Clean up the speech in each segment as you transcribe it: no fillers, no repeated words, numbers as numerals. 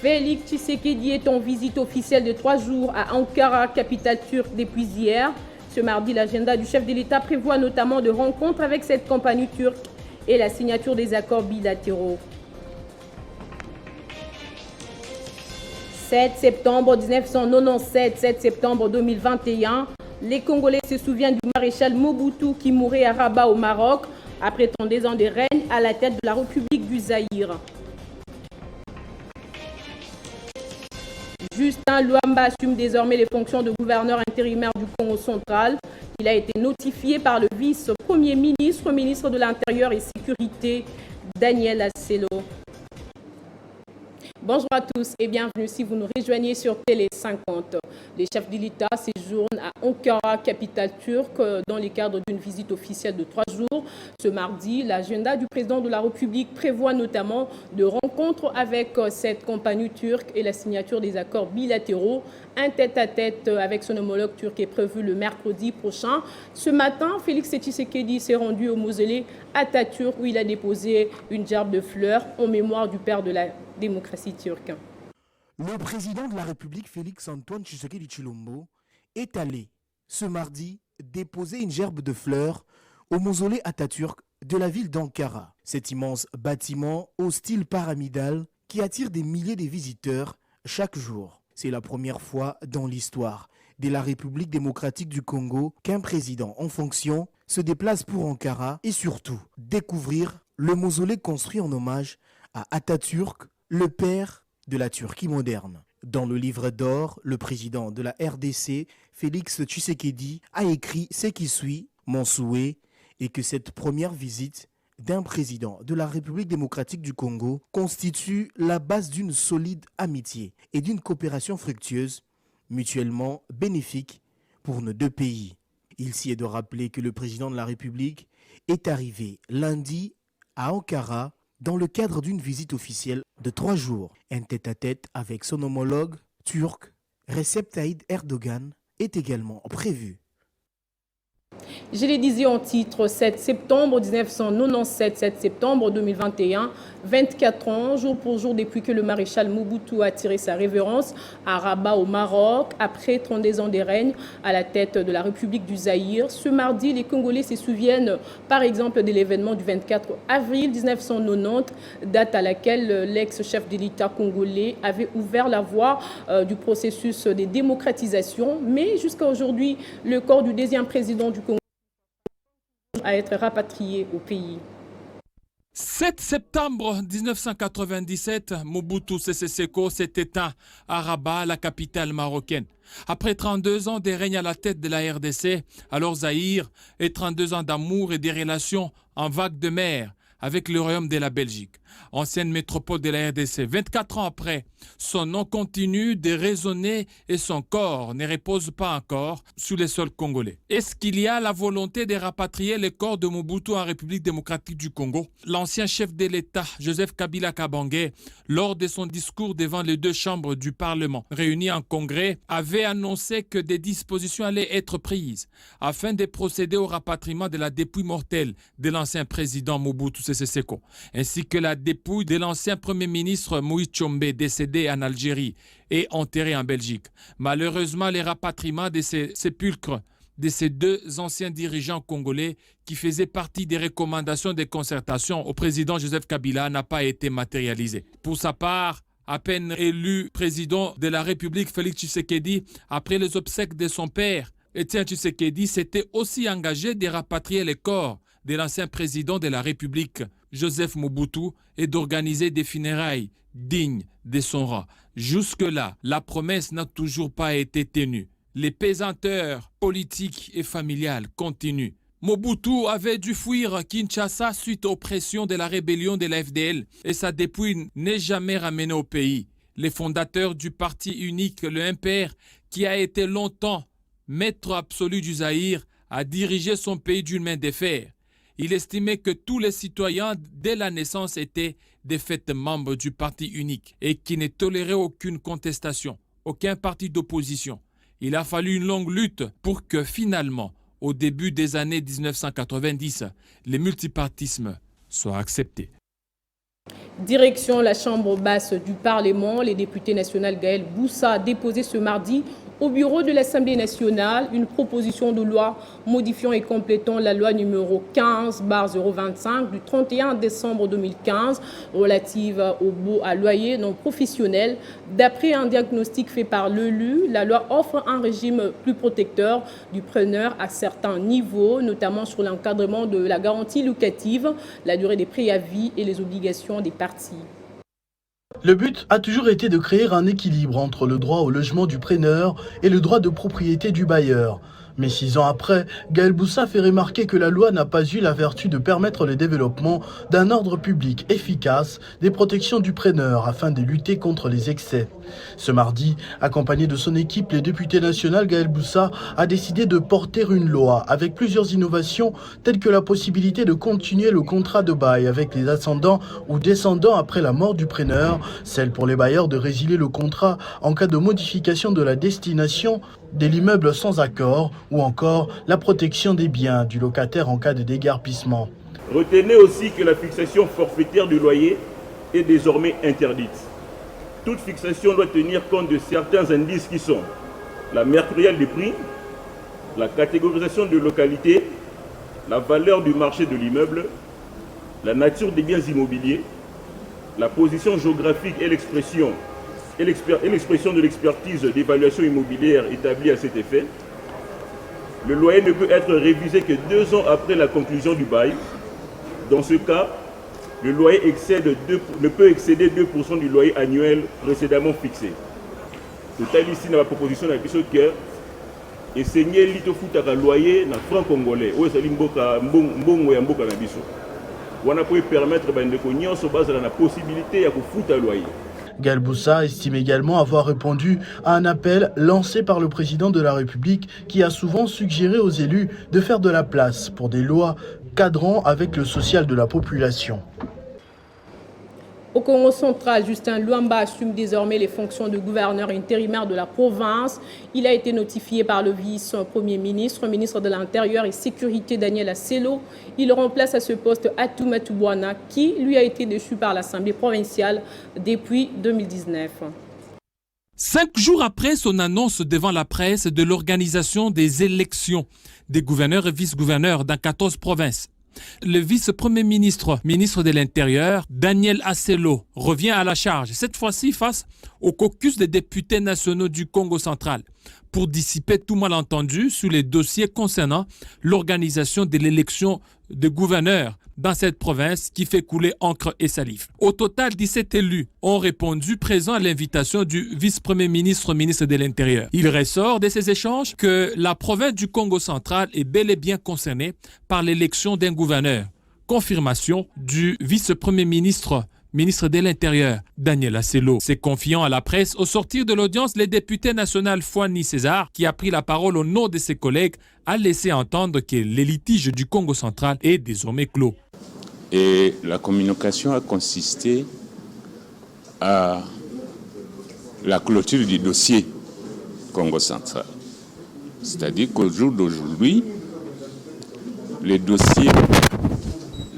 Félix Tshisekedi est en visite officielle de 3 jours à Ankara, capitale turque, depuis hier. Ce mardi, l'agenda du chef de l'État prévoit notamment de rencontres avec cette compagnie turque et la signature des accords bilatéraux. 7 septembre 1997, 7 septembre 2021, les Congolais se souviennent du maréchal Mobutu qui mourait à Rabat au Maroc après 32 ans de règne à la tête de la République du Zaïre. Justin Luamba assume désormais les fonctions de gouverneur intérimaire du Congo central. Il a été notifié par le vice-premier ministre, ministre de l'Intérieur et Sécurité, Daniel Asselo. Bonjour à tous et bienvenue si vous nous rejoignez sur Télé 50. Les chefs de l'État séjournent à Ankara, capitale turque, dans le cadre d'une visite officielle de 3 jours. Ce mardi, l'agenda du président de la République prévoit notamment de rencontres avec cette compagnie turque et la signature des accords bilatéraux. Un tête-à-tête avec son homologue turc est prévu le mercredi prochain. Ce matin, Félix Tshisekedi s'est rendu au mausolée Atatürk où il a déposé une gerbe de fleurs en mémoire du père de la démocratie turque. Le président de la République, Félix-Antoine Tshisekedi Tshilombo, est allé ce mardi déposer une gerbe de fleurs au mausolée Atatürk de la ville d'Ankara. Cet immense bâtiment au style pyramidal qui attire des milliers de visiteurs chaque jour. C'est la première fois dans l'histoire de la République démocratique du Congo qu'un président en fonction se déplace pour Ankara et surtout découvrir le mausolée construit en hommage à Atatürk, le père de la Turquie moderne. Dans le livre d'or, le président de la RDC, Félix Tshisekedi, a écrit ce qui suit. Mon souhait est que cette première visite d'un président de la République démocratique du Congo constitue la base d'une solide amitié et d'une coopération fructueuse, mutuellement bénéfique pour nos deux pays. Il s'y est de rappeler que le président de la République est arrivé lundi à Ankara dans le cadre d'une visite officielle de 3 jours. Un tête-à-tête avec son homologue turc, Recep Tayyip Erdogan, est également prévu. Je l'ai dit en titre, 7 septembre 1997, 7 septembre 2021, 24 ans, jour pour jour depuis que le maréchal Mobutu a tiré sa révérence à Rabat au Maroc, après 32 ans de règne à la tête de la République du Zaïre. Ce mardi, les Congolais se souviennent par exemple de l'événement du 24 avril 1990, date à laquelle l'ex-chef de l'État congolais avait ouvert la voie du processus de démocratisation. Mais jusqu'à aujourd'hui, le corps du deuxième président du Congo à être rapatrié au pays. 7 septembre 1997, Mobutu Sese Seko s'est éteint à Rabat, la capitale marocaine. Après 32 ans de règne à la tête de la RDC, alors Zaïre, et 32 ans d'amour et des relations en vague de mer avec le royaume de la Belgique, ancienne métropole de la RDC. 24 ans après, son nom continue de résonner et son corps ne repose pas encore sur les sols congolais. Est-ce qu'il y a la volonté de rapatrier le corps de Mobutu en République démocratique du Congo? L'ancien chef de l'État, Joseph Kabila Kabange, lors de son discours devant les 2 chambres du Parlement réunies en congrès, avait annoncé que des dispositions allaient être prises afin de procéder au rapatriement de la dépouille mortelle de l'ancien président Mobutu Sese Seko, ainsi que la dépouille de l'ancien premier ministre Moïse Tshombe, décédé en Algérie et enterré en Belgique. Malheureusement, les rapatriements de ces sépulcres de ces 2 anciens dirigeants congolais qui faisaient partie des recommandations de concertation au président Joseph Kabila n'a pas été matérialisé. Pour sa part, à peine élu président de la République, Félix Tshisekedi, après les obsèques de son père, Étienne Tshisekedi s'était aussi engagé de rapatrier les corps de l'ancien président de la République, Joseph Mobutu, et d'organiser des funérailles dignes de son rang. Jusque-là, la promesse n'a toujours pas été tenue. Les pesanteurs politiques et familiales continuent. Mobutu avait dû fuir Kinshasa suite aux pressions de la rébellion de la FDL et sa dépouille n'est jamais ramenée au pays. Les fondateurs du parti unique, le MPR, qui a été longtemps maître absolu du Zaïre, a dirigé son pays d'une main de fer. Il estimait que tous les citoyens, dès la naissance, étaient de fait membres du parti unique et qui ne tolérait aucune contestation, aucun parti d'opposition. Il a fallu une longue lutte pour que finalement, au début des années 1990, le multipartisme soit accepté. Direction la chambre basse du Parlement, les députés nationaux Gaël Boussa a déposé ce mardi au bureau de l'Assemblée nationale une proposition de loi modifiant et complétant la loi numéro 15/025 du 31 décembre 2015 relative au baux à loyer non professionnel. D'après un diagnostic fait par l'ELU, la loi offre un régime plus protecteur du preneur à certains niveaux, notamment sur l'encadrement de la garantie locative, la durée des préavis et les obligations des parties. Le but a toujours été de créer un équilibre entre le droit au logement du preneur et le droit de propriété du bailleur. Mais 6 ans après, Gaël Boussa fait remarquer que la loi n'a pas eu la vertu de permettre le développement d'un ordre public efficace des protections du preneur afin de lutter contre les excès. Ce mardi, accompagné de son équipe, le député national Gaël Boussa a décidé de porter une loi avec plusieurs innovations telles que la possibilité de continuer le contrat de bail avec les ascendants ou descendants après la mort du preneur, celle pour les bailleurs de résilier le contrat en cas de modification de la destination de l'immeuble sans accord ou encore la protection des biens du locataire en cas de déguerpissement. Retenez aussi que la fixation forfaitaire du loyer est désormais interdite. Toute fixation doit tenir compte de certains indices qui sont la mercuriale des prix, la catégorisation de localité, la valeur du marché de l'immeuble, la nature des biens immobiliers, la position géographique et l'expression de l'expertise d'évaluation immobilière établie à cet effet. Le loyer ne peut être révisé que 2 ans après la conclusion du bail. Dans ce cas, le loyer ne peut excéder 2% du loyer annuel précédemment fixé. Total ici dans la proposition de la question que enseigner l'itofutaka loyer na franc congolais ou ezali mboka mbongo ya mboka na biso. Wana peut permettre bandeko nyonso bazala na possibilité ya kofuta loyer. Gaël Boussa estime également avoir répondu à un appel lancé par le président de la République qui a souvent suggéré aux élus de faire de la place pour des lois cadrant avec le social de la population. Au Congo central, Justin Luamba assume désormais les fonctions de gouverneur intérimaire de la province. Il a été notifié par le vice-premier ministre, ministre de l'Intérieur et Sécurité Daniel Aselo. Il remplace à ce poste Atouma Toubouana qui lui a été déchu par l'Assemblée provinciale depuis 2019. 5 jours après son annonce devant la presse de l'organisation des élections des gouverneurs et vice-gouverneurs dans 14 provinces, le vice-premier ministre, ministre de l'Intérieur, Daniel Aselo, revient à la charge, cette fois-ci face au caucus des députés nationaux du Congo central, pour dissiper tout malentendu sur les dossiers concernant l'organisation de l'élection de gouverneurs dans cette province qui fait couler encre et salive. Au total, 17 élus ont répondu présents à l'invitation du vice-premier ministre, ministre de l'Intérieur. Il ressort de ces échanges que la province du Congo central est bel et bien concernée par l'élection d'un gouverneur. Confirmation du vice-premier ministre, ministre de l'Intérieur, Daniel Aselo. C'est confiant à la presse. Au sortir de l'audience, le député national Fouani César, qui a pris la parole au nom de ses collègues, a laissé entendre que le litige du Congo central est désormais clos. Et la communication a consisté à la clôture du dossier Congo central. C'est-à-dire qu'au jour d'aujourd'hui, le dossier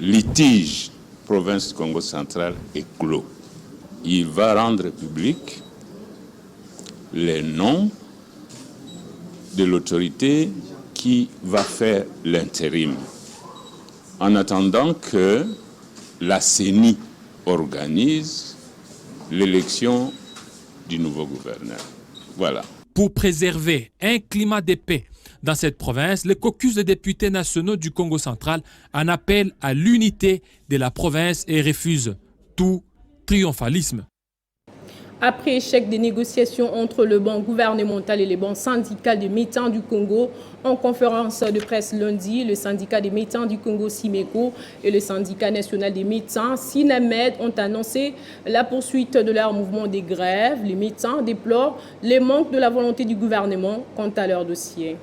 litige province Congo central est clos. Il va rendre public les noms de l'autorité qui va faire l'intérim, en attendant que la CENI organise l'élection du nouveau gouverneur. Voilà. Pour préserver un climat de paix dans cette province, le caucus des députés nationaux du Congo central en appelle à l'unité de la province et refuse tout triomphalisme. Après échec des négociations entre le banc gouvernemental et les bancs syndicales des médecins du Congo, en conférence de presse lundi, le syndicat des médecins du Congo SIMECO et le syndicat national des médecins SINAMED ont annoncé la poursuite de leur mouvement des grèves. Les médecins déplorent les manques de la volonté du gouvernement quant à leur dossier.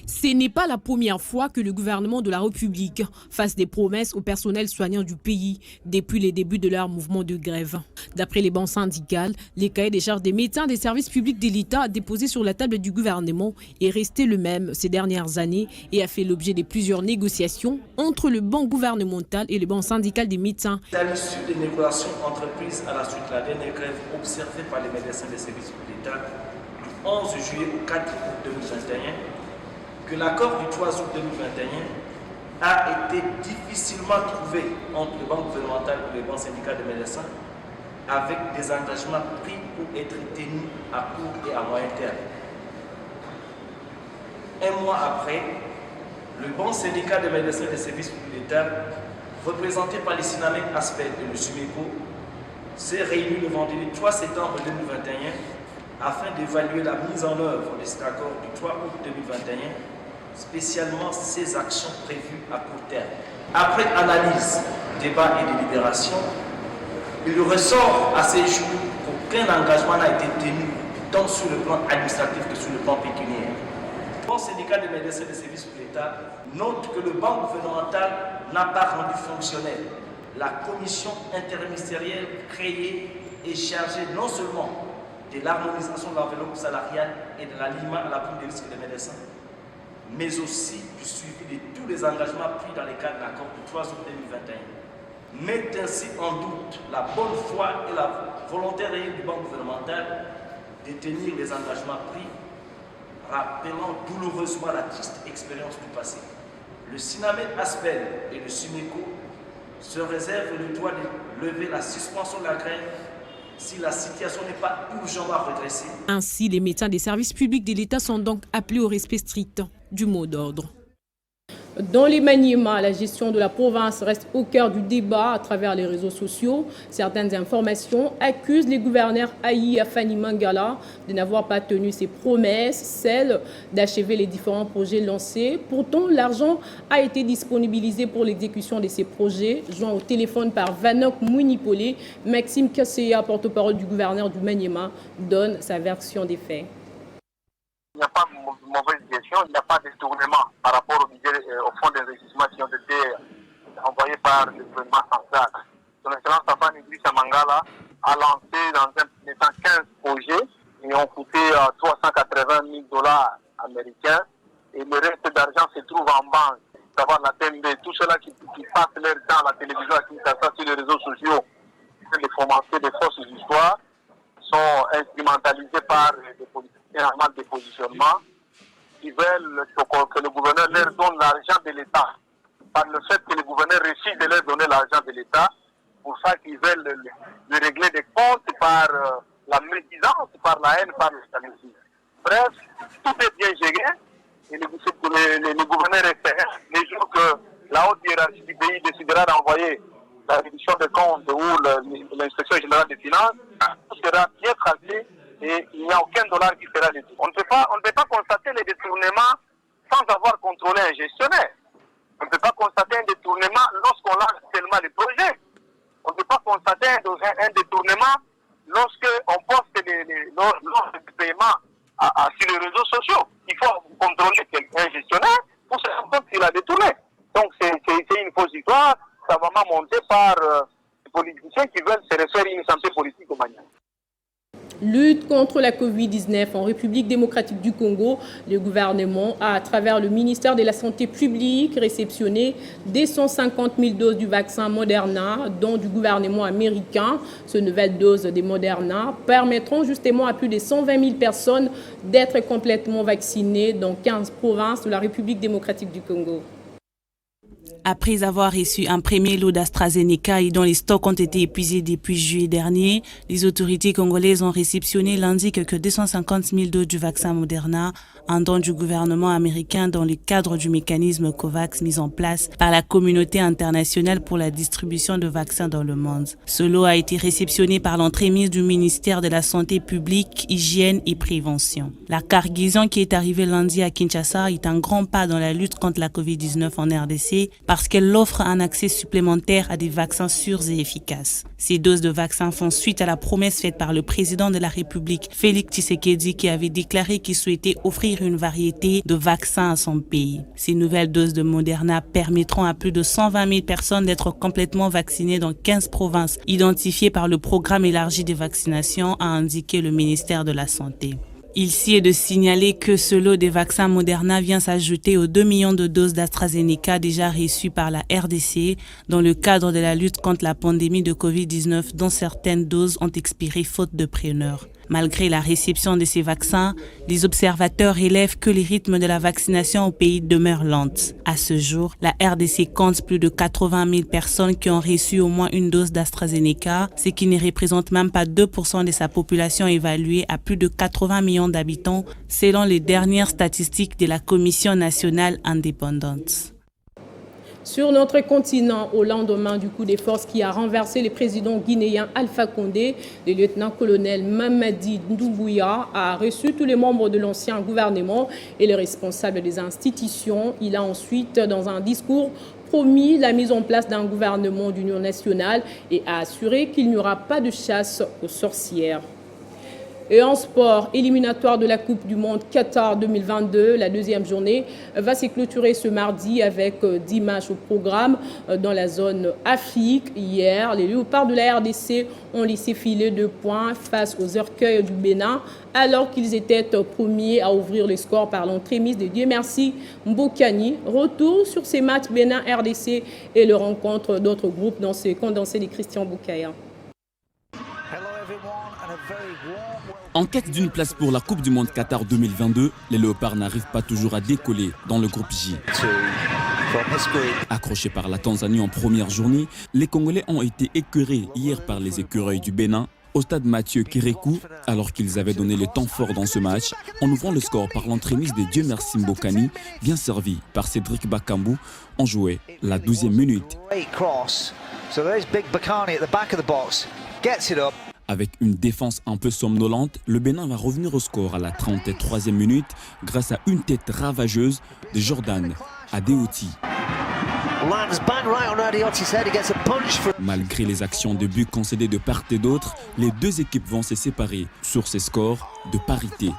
Ce n'est pas la première fois que le gouvernement de la République fasse des promesses au personnel soignant du pays depuis les débuts de leur mouvement de grève. D'après les banques syndicales, les cahiers des charges des médecins des services publics de l'État déposés sur la table du gouvernement est resté le même ces dernières années et a fait l'objet de plusieurs négociations entre le banc gouvernemental et le banc syndical des médecins. C'est à l'issue des négociations entreprises à la suite de la dernière grève observée par les médecins des services de l'État du 11 juillet au 4 août 2021 que l'accord du 3 août 2021 a été difficilement trouvé entre le banc gouvernemental et le banc syndical des médecins avec des engagements pris pour être tenus à court et à moyen terme. Un mois après, le banc syndical des médecins des services de l'État, représenté par les Sinamèques Aspect et le SUMECO, s'est réuni le vendredi 3 septembre 2021 afin d'évaluer la mise en œuvre de cet accord du 3 août 2021, spécialement ses actions prévues à court terme. Après analyse, débat et délibération, il ressort à ces jours qu'aucun engagement n'a été tenu tant sur le plan administratif que sur le plan pécuniaire. Le banc syndical des médecins des services de l'État note que le banc gouvernemental n'a pas rendu fonctionnel la commission interministérielle créée et chargée non seulement de l'harmonisation de l'enveloppe salariale et de l'alignement à la prime de risque des médecins, mais aussi du suivi de tous les engagements pris dans le cadre de l'accord du 3 août 2021. Met ainsi en doute la bonne foi et la volonté réelle du banc gouvernemental de tenir les engagements pris, rappelant douloureusement la triste expérience du passé. Le Sinamèque Aspel et le SUMECO se réservent le droit de lever la suspension de la grève si la situation n'est pas urgemment redressée. Ainsi, les médecins des services publics de l'État sont donc appelés au respect strict du mot d'ordre. Dans les Maniema, la gestion de la province reste au cœur du débat à travers les réseaux sociaux. Certaines informations accusent les gouverneurs Ayi et Afani Mangala de n'avoir pas tenu ses promesses, celles d'achever les différents projets lancés. Pourtant, l'argent a été disponibilisé pour l'exécution de ces projets. Joint au téléphone par Vanok Mounipolé, Maxime Kasseya, porte-parole du gouverneur du Maniema, donne sa version des faits. Il n'y a pas de mauvaise gestion, il n'y a pas de détournement par rapport au fonds d'investissement qui ont été envoyés par le gouvernement central. Son Excellence Afan Idrissa Mangala a lancé dans un premier temps 15 projets qui ont coûté $380 000 américains et le reste d'argent se trouve en banque. Savoir la TMB, tous ceux-là qui passent leur temps à la télévision, à Kinshasa, sur les réseaux sociaux, les fomenter des fausses histoires, sont instrumentalisés par des politiciens normal de positionnement qui veulent que le gouverneur leur donne l'argent de l'État. Par le fait que le gouverneur refuse de leur donner l'argent de l'État, pour ça qu'ils veulent le régler des comptes par la médisance, par la haine, par le jalousie. Bref, tout est bien géré et le gouverneur est fait. Les jours que la haute hiérarchie du pays décidera d'envoyer la réduction des comptes ou l'inspection générale des finances, tout sera bien tracé. Et il n'y a aucun dollar qui sera détourné. On ne peut pas constater les détournements sans avoir contrôlé un gestionnaire. On ne peut pas constater un détournement lorsqu'on lance seulement les projets. On ne peut pas constater un détournement lorsqu'on poste les paiements sur les réseaux sociaux. Il faut contrôler un gestionnaire pour se rendre compte qu'il a détourné. Donc c'est une fausse histoire. Ça va vraiment monter par les politiciens qui veulent se refaire une santé politique au Mali. Lutte contre la Covid-19 en République démocratique du Congo, le gouvernement a, à travers le ministère de la Santé publique, réceptionné des 150 000 doses du vaccin Moderna, dont du gouvernement américain. Ces nouvelles doses de Moderna permettront justement à plus de 120 000 personnes d'être complètement vaccinées dans 15 provinces de la République démocratique du Congo. Après avoir reçu un premier lot d'AstraZeneca et dont les stocks ont été épuisés depuis juillet dernier, les autorités congolaises ont réceptionné lundi que 250 000 doses du vaccin Moderna, un don du gouvernement américain dans le cadre du mécanisme COVAX mis en place par la communauté internationale pour la distribution de vaccins dans le monde. Ce lot a été réceptionné par l'entremise du ministère de la Santé publique, Hygiène et Prévention. La cargaison qui est arrivée lundi à Kinshasa est un grand pas dans la lutte contre la COVID-19 en RDC, parce qu'elle offre un accès supplémentaire à des vaccins sûrs et efficaces. Ces doses de vaccins font suite à la promesse faite par le président de la République, Félix Tshisekedi, qui avait déclaré qu'il souhaitait offrir une variété de vaccins à son pays. Ces nouvelles doses de Moderna permettront à plus de 120 000 personnes d'être complètement vaccinées dans 15 provinces identifiées par le programme élargi de vaccination, a indiqué le ministère de la Santé. Ici est de signaler que ce lot des vaccins Moderna vient s'ajouter aux 2 millions de doses d'AstraZeneca déjà reçues par la RDC dans le cadre de la lutte contre la pandémie de Covid-19 dont certaines doses ont expiré faute de preneurs. Malgré la réception de ces vaccins, les observateurs relèvent que les rythmes de la vaccination au pays demeurent lents. À ce jour, la RDC compte plus de 80 000 personnes qui ont reçu au moins une dose d'AstraZeneca, ce qui ne représente même pas 2% de sa population évaluée à plus de 80 millions d'habitants, selon les dernières statistiques de la Commission nationale indépendante. Sur notre continent, au lendemain du coup de force qui a renversé le président guinéen Alpha Condé, le lieutenant-colonel Mamadi Doumbouya a reçu tous les membres de l'ancien gouvernement et les responsables des institutions. Il a ensuite, dans un discours, promis la mise en place d'un gouvernement d'union nationale et a assuré qu'il n'y aura pas de chasse aux sorcières. Et en sport, éliminatoire de la Coupe du Monde Qatar 2022, la deuxième journée va se clôturer ce mardi avec 10 matchs au programme dans la zone Afrique. Hier, les Léopards de la RDC ont laissé filer 2 points face aux Orgueils du Bénin, alors qu'ils étaient premiers à ouvrir le score par l'entremise de Dieu merci Mbokani. Retour sur ces matchs Bénin-RDC et le rencontre d'autres groupes dans ce condensé de Christian Boukaya. En quête d'une place pour la Coupe du Monde Qatar 2022, les Léopards n'arrivent pas toujours à décoller dans le groupe J. Accrochés par la Tanzanie en première journée, les Congolais ont été écœurés hier par les écureuils du Bénin au stade Mathieu Kérékou, alors qu'ils avaient donné le temps fort dans ce match, en ouvrant le score par l'entremise de Dieu merci Mbokani, bien servi par Cédric Bakambu, en jouait la 12e minute. Avec une défense un peu somnolente, le Bénin va revenir au score à la 33e minute grâce à une tête ravageuse de Jordan Adeoti. Malgré les actions de but concédées de part et d'autre, les deux équipes vont se séparer sur ces scores de parité.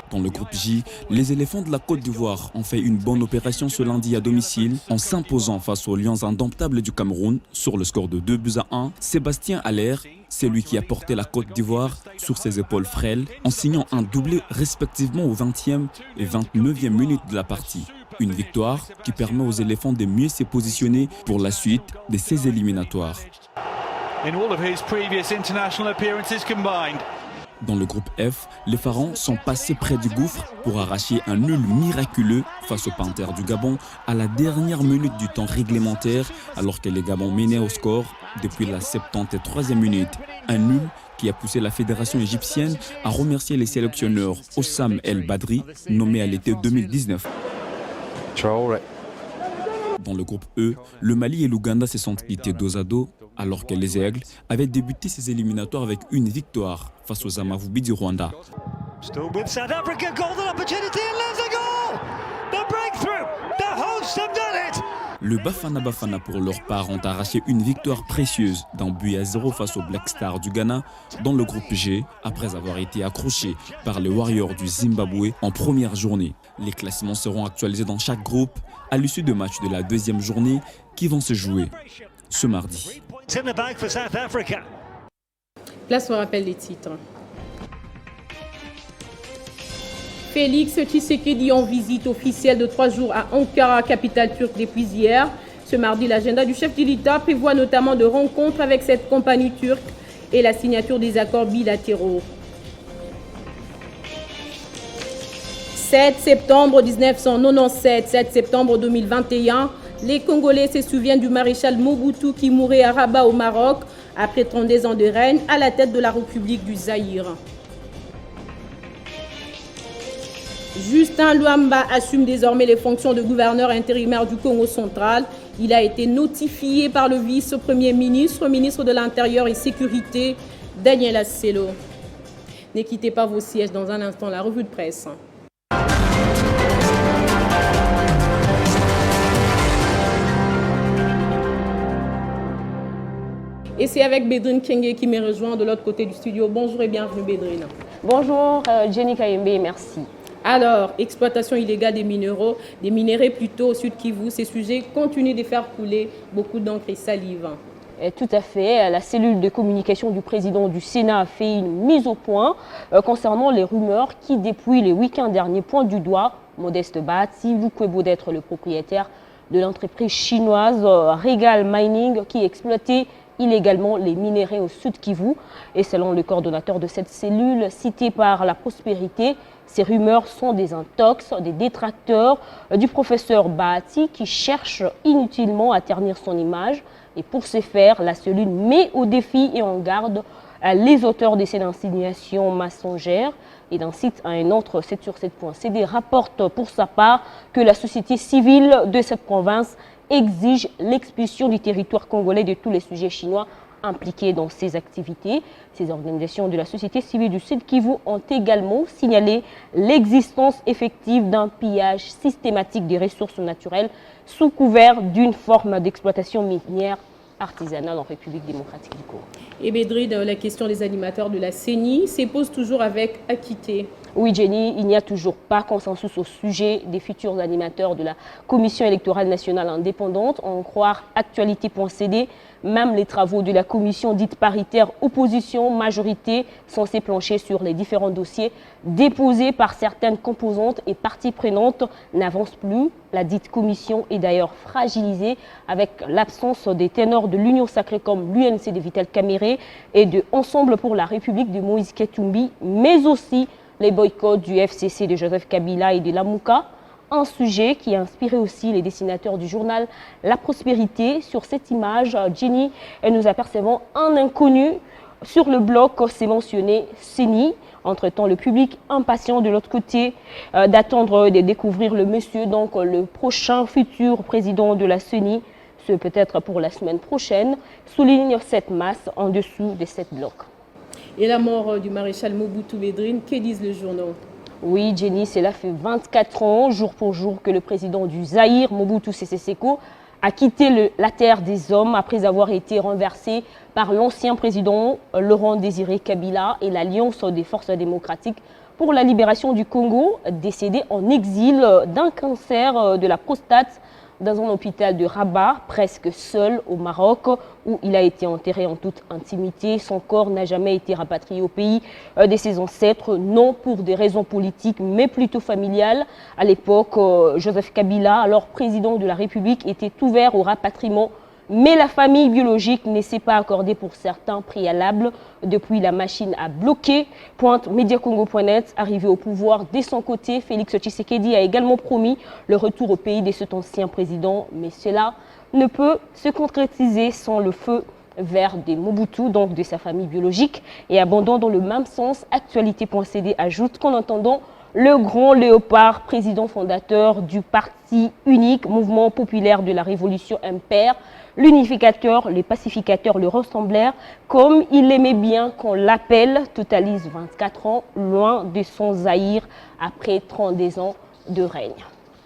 Dans le groupe J, les éléphants de la Côte d'Ivoire ont fait une bonne opération ce lundi à domicile en s'imposant face aux Lions indomptables du Cameroun sur le score de 2-1. Sébastien Haller, c'est lui qui a porté la Côte d'Ivoire sur ses épaules frêles en signant un doublé respectivement aux 20e et 29e minutes de la partie. Une victoire qui permet aux éléphants de mieux se positionner pour la suite de ces éliminatoires. Dans le groupe F, les Pharaons sont passés près du gouffre pour arracher un nul miraculeux face aux Panthères du Gabon à la dernière minute du temps réglementaire, alors que les Gabons menaient au score depuis la 73e minute. Un nul qui a poussé la fédération égyptienne à remercier les sélectionneurs Ossam El Badri, nommé à l'été 2019. Dans le groupe E, le Mali et l'Ouganda se sont quittés dos à dos, alors que les Aigles avaient débuté ces éliminatoires avec une victoire face aux Amavubi du Rwanda. Le Bafana Bafana pour leur part ont arraché une victoire précieuse d'un but à 0 face au Black Star du Ghana dans le groupe G après avoir été accrochés par les Warriors du Zimbabwe en première journée. Les classements seront actualisés dans chaque groupe à l'issue de matchs de la deuxième journée qui vont se jouer ce mardi. Place au rappel des titres. Félix Tshisekedi en visite officielle de 3 jours à Ankara, capitale turque depuis hier. Ce mardi, l'agenda du chef de l'État prévoit notamment de rencontres avec cette compagnie turque et la signature des accords bilatéraux. 7 septembre 1997, 7 septembre 2021, les Congolais se souviennent du maréchal Mobutu qui mourait à Rabat au Maroc après 32 ans de règne à la tête de la République du Zaïre. Justin Luamba assume désormais les fonctions de gouverneur intérimaire du Congo central. Il a été notifié par le vice-premier ministre, ministre de l'Intérieur et Sécurité, Daniel Asselo. Ne quittez pas vos sièges. Dans un instant, la revue de presse. Et c'est avec Bédrine Kenge qui me rejoint de l'autre côté du studio. Bonjour et bienvenue Bédrine. Bonjour Jenny Kayembe, merci. Alors, exploitation illégale des minéraux plutôt au sud Kivu, ces sujets continuent de faire couler beaucoup d'encre et salive. Tout à fait. La cellule de communication du président du Sénat a fait une mise au point concernant les rumeurs qui, depuis le week-end dernier, pointent du doigt Modeste Bahati, Vukwebo d'être le propriétaire de l'entreprise chinoise Regal Mining qui exploitait illégalement les minéraux au sud Kivu. Et selon le coordonnateur de cette cellule, cité par La Prospérité, ces rumeurs sont des intox, des détracteurs du professeur Bahati qui cherche inutilement à ternir son image. Et pour ce faire, la cellule met au défi et en garde les auteurs de ces insinuations mensongères. Et d'un site à un autre, 7sur7.cd rapporte pour sa part que la société civile de cette province exige l'expulsion du territoire congolais de tous les sujets chinois impliqués dans ces activités. Ces organisations de la société civile du Sud Kivu ont également signalé l'existence effective d'un pillage systématique des ressources naturelles sous couvert d'une forme d'exploitation minière artisanale en République démocratique du Congo. Et Bédrine, la question des animateurs de la CENI se pose toujours avec acuité. Oui, Jenny, il n'y a toujours pas consensus au sujet des futurs animateurs de la Commission électorale nationale indépendante. En croire actualité.cd, même les travaux de la commission dite paritaire opposition-majorité censés plancher sur les différents dossiers déposés par certaines composantes et parties prenantes n'avancent plus. La dite commission est d'ailleurs fragilisée avec l'absence des ténors de l'Union sacrée comme l'UNC de Vital Kamerhe et de Ensemble pour la République de Moïse Katumbi, mais aussi les boycotts du FCC de Joseph Kabila et de Lamouka, un sujet qui a inspiré aussi les dessinateurs du journal La Prospérité. Sur cette image, Jenny, nous apercevons un inconnu sur le bloc, c'est mentionné CENI. Entre-temps, le public impatient de l'autre côté d'attendre de découvrir le monsieur, donc le prochain futur président de la CENI, ce peut-être pour la semaine prochaine, souligne cette masse en dessous de cette bloc. Et la mort du maréchal Mobutu Bédrine, que disent les journaux? Oui, Jenny, cela fait 24 ans, jour pour jour, que le président du Zaïre, Mobutu Sese Seko, a quitté la terre des hommes après avoir été renversé par l'ancien président Laurent Désiré Kabila et l'Alliance des forces démocratiques pour la libération du Congo, décédé en exil d'un cancer de la prostate dans un hôpital de Rabat, presque seul au Maroc, où il a été enterré en toute intimité. Son corps n'a jamais été rapatrié au pays de ses ancêtres, non pour des raisons politiques, mais plutôt familiales. À l'époque, Joseph Kabila, alors président de la République, était ouvert au rapatriement, mais la famille biologique ne s'est pas accordée pour certains préalables. Depuis, la machine a bloqué. Pointe Mediacongo.net, arrivé au pouvoir de son côté, Félix Tshisekedi a également promis le retour au pays de cet ancien président. Mais cela ne peut se concrétiser sans le feu vert des Mobutu, donc de sa famille biologique. Et abondant dans le même sens, actualité.cd ajoute qu'en entendant le grand Léopard, président fondateur du parti unique, mouvement populaire de la révolution impère, l'unificateur, les pacificateurs le ressemblèrent, comme il aimait bien qu'on l'appelle, totalise 24 ans, loin de son Zaïre, après 32 ans de règne.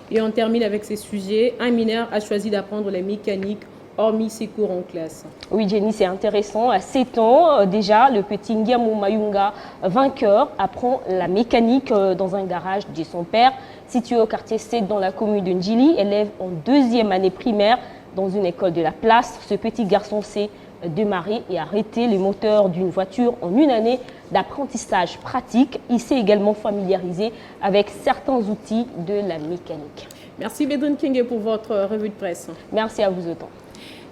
Et on termine avec ces sujets. Un mineur a choisi d'apprendre la mécanique hormis ses cours en classe. Oui, Jenny, c'est intéressant. À 7 ans, déjà, le petit Ngiamu Mayunga, vainqueur, apprend la mécanique dans un garage de son père, situé au quartier 7 dans la commune de Ndjili, élève en 2e année primaire dans une école de la place. Ce petit garçon sait démarrer et arrêter le moteur d'une voiture en une année d'apprentissage pratique. Il s'est également familiarisé avec certains outils de la mécanique. Merci Bédrine Kenge pour votre revue de presse. Merci à vous autant.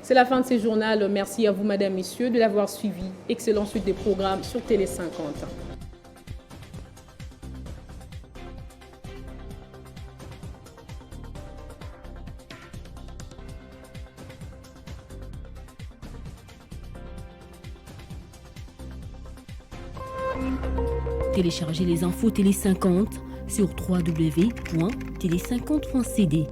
C'est la fin de ce journal. Merci à vous, Madame, Messieurs, de l'avoir suivi. Excellente suite des programmes sur Télé 50. Téléchargez les infos Télé 50 sur www.télé50.cd.